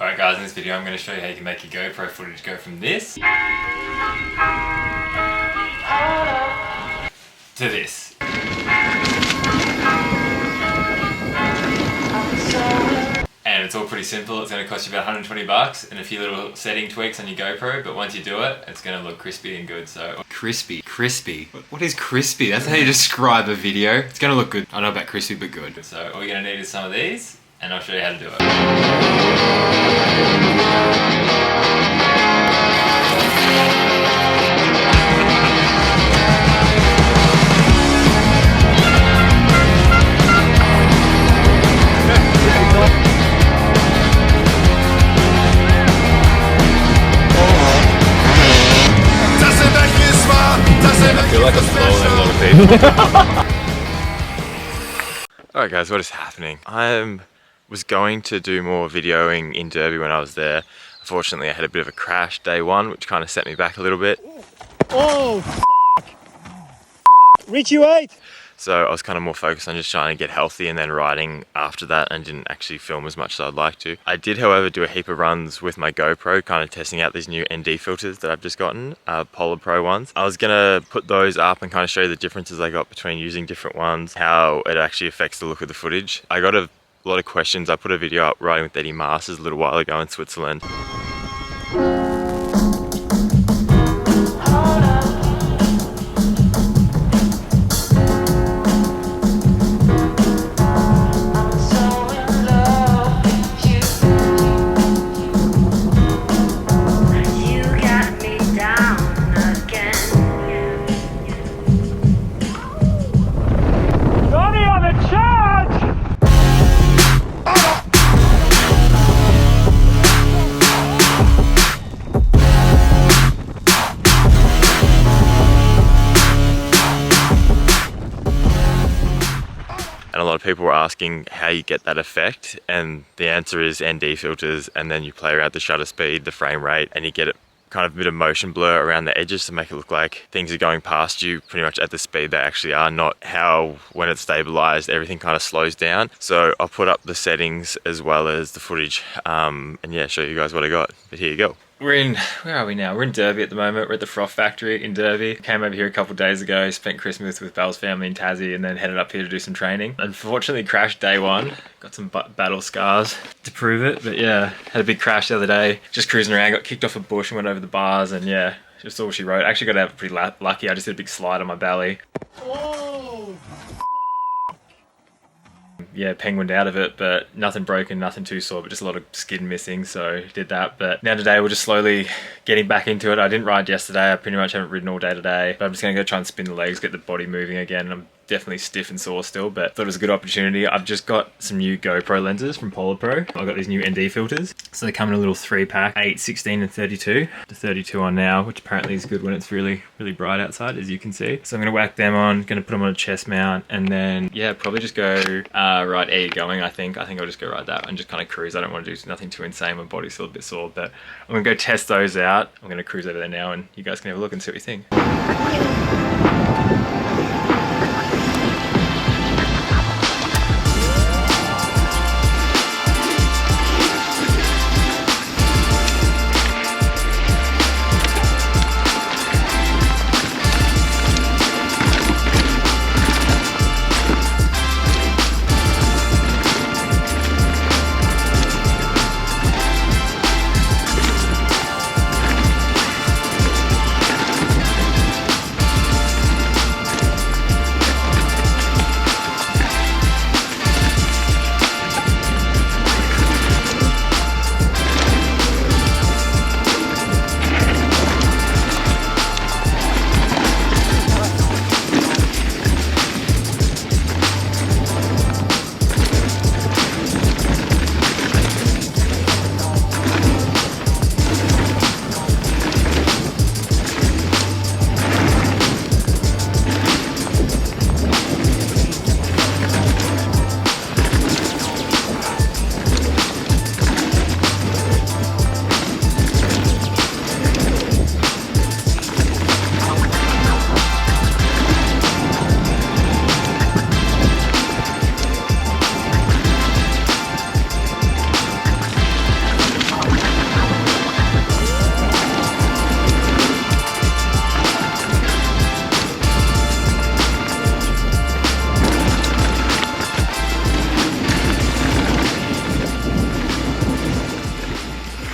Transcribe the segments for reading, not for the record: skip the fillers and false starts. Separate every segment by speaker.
Speaker 1: Alright guys, in this video I'm going to show you how you can make your GoPro footage go from this to this. And it's all pretty simple. It's going to cost you about 120 bucks and a few little setting tweaks on your GoPro, but once you do it, it's going to look crispy and good. So crispy. What is crispy? That's how you describe a video. It's going to look good. I don't know about crispy, but good. So all you're going to need is some of these, and I'll show you how to do it. I feel like I'm slower than a lot of people. Alright guys, what is happening? I was going to do more videoing in Derby when I was there. Unfortunately, I had a bit of a crash day one, which kind of set me back a little bit.
Speaker 2: Oh, Rich, you ate!
Speaker 1: So I was kind of more focused on just trying to get healthy and then riding after that, and didn't actually film as much as I'd like to. I did, however, do a heap of runs with my GoPro, kind of testing out these new ND filters that I've just gotten, Polarpro ones. I was gonna put those up and kind of show you the differences I got between using different ones, how it actually affects the look of the footage. I got a lot of questions. I put a video up riding with Eddie Masters a little while ago in Switzerland. And a lot of people were asking how you get that effect, and the answer is ND filters, and then you play around the shutter speed, the frame rate, and you get it kind of a bit of motion blur around the edges to make it look like things are going past you pretty much at the speed they actually are, not how when it's stabilized everything kind of slows down. So I'll put up the settings as well as the footage and yeah, show you guys what I got. But here you go. We're in, where are we now? We're in Derby at the moment. We're at the Froth Factory in Derby. Came over here a couple of days ago, spent Christmas with Belle's family in Tassie, and then headed up here to do some training. Unfortunately crashed day one. Got some battle scars to prove it, but yeah, had a big crash the other day. Just cruising around, got kicked off a bush and went over the bars, and yeah, just all she wrote. Actually got out pretty lucky. I just did a big slide on my belly.
Speaker 2: Whoa!
Speaker 1: Yeah, penguined out of it, but nothing broken, nothing too sore, but just a lot of skin missing, so did that. But now today we're just slowly getting back into it. I didn't ride yesterday. I pretty much haven't ridden all day today, but I'm just gonna go try and spin the legs, get the body moving again. I'm definitely stiff and sore still, but thought it was a good opportunity. I've just got some new GoPro lenses from Polarpro. I've got these new ND filters. So they come in a little 3-pack, 8, 16 and 32. The 32 on now, which apparently is good when it's really bright outside, as you can see. So I'm gonna whack them on, gonna put them on a chest mount, and then yeah, probably just go ride Air Going. I think I'll just go ride that and just kind of cruise. I don't want to do nothing too insane. My body's still a bit sore, but I'm gonna go test those out. I'm gonna cruise over there now, and you guys can have a look and see what you think.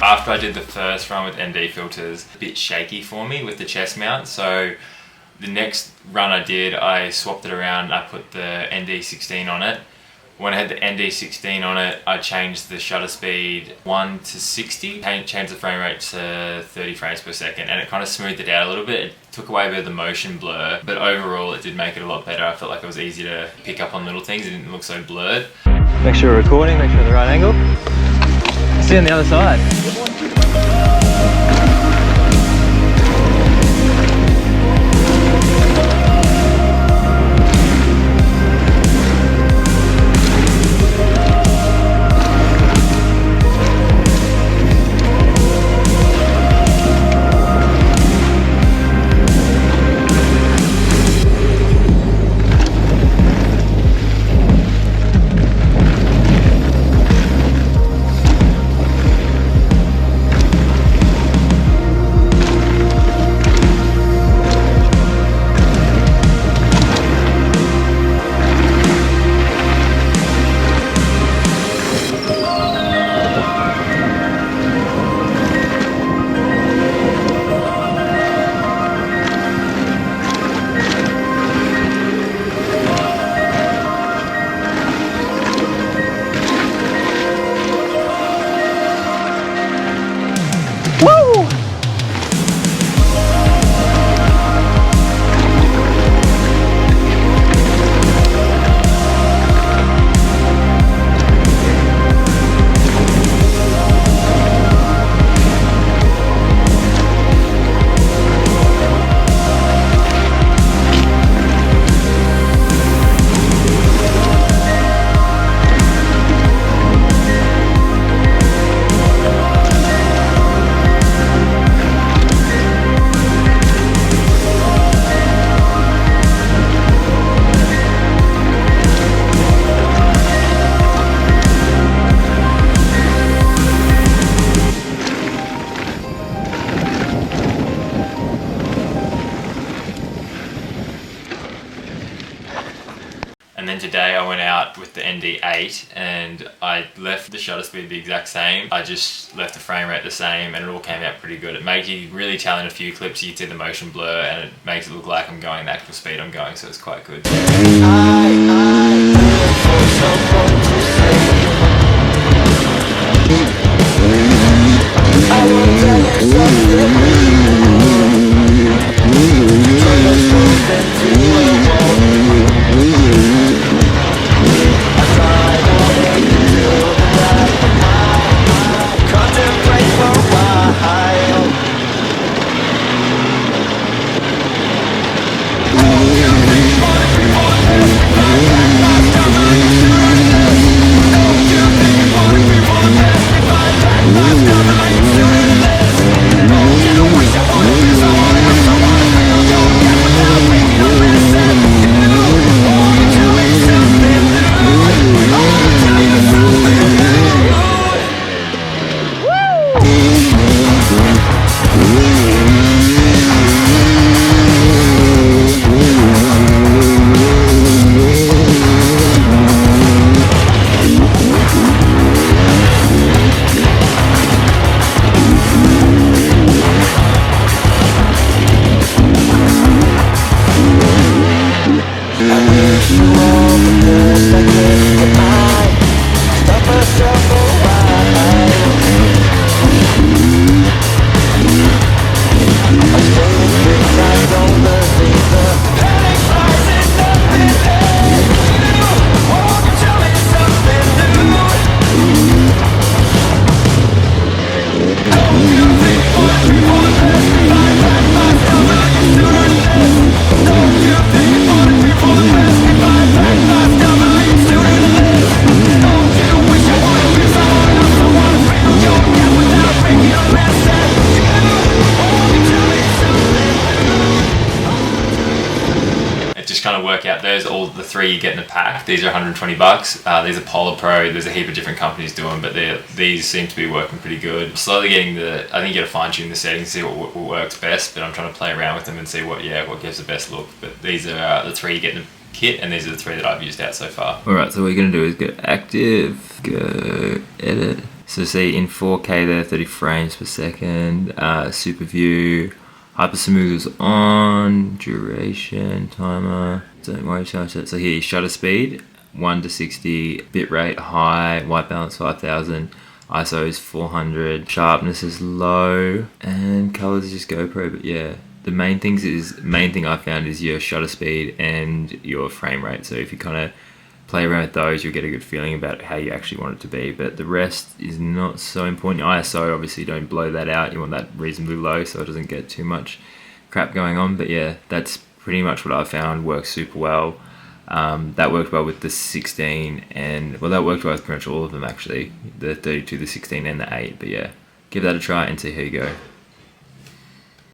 Speaker 1: after I did the first run with ND filters, a bit shaky for me with the chest mount. So the next run I did, I swapped it around. I put the ND16 on it. When I had the ND16 on it, I changed the shutter speed 1 to 60, changed the frame rate to 30 frames per second, and it kind of smoothed it out a little bit. It took away a bit of the motion blur, but overall it did make it a lot better. I felt like it was easy to pick up on little things. It didn't look so blurred.
Speaker 3: Make sure we're recording, make sure we're the right angle. See you on the other side.
Speaker 1: And then today I went out with the ND8 and I left the shutter speed the exact same. I just left the frame rate the same and it all came out pretty good. It made you really tell in a few clips, you can see the motion blur and it makes it look like I'm going the actual speed I'm going, so it's quite good. Work out those, all the three you get in the pack. These are 120 bucks. These are Polarpro. There's a heap of different companies doing, but these seem to be working pretty good. Slowly getting I think you got to fine tune the settings, see what works best, but I'm trying to play around with them and see what gives the best look. But these are the three you get in the kit, and these are the three that I've used out so far. Alright, so what we're going to do is go active, go edit, So see in 4K there, 30 frames per second, super view, hyper smooth is on, duration, timer, don't worry, charge that. So here, shutter speed, 1 to 60, bitrate high, white balance 5000, ISO is 400, sharpness is low, and colors is just GoPro. But yeah, the main thing I found is your shutter speed and your frame rate. So if you kind of play around with those, you'll get a good feeling about how you actually want it to be. But the rest is not so important. ISO, obviously, don't blow that out. You want that reasonably low so it doesn't get too much crap going on. But yeah, that's pretty much what I found works super well. That worked well with the 16 and, well, that worked well with pretty much all of them actually. The 32, the 16 and the 8. But yeah, give that a try and see how you go.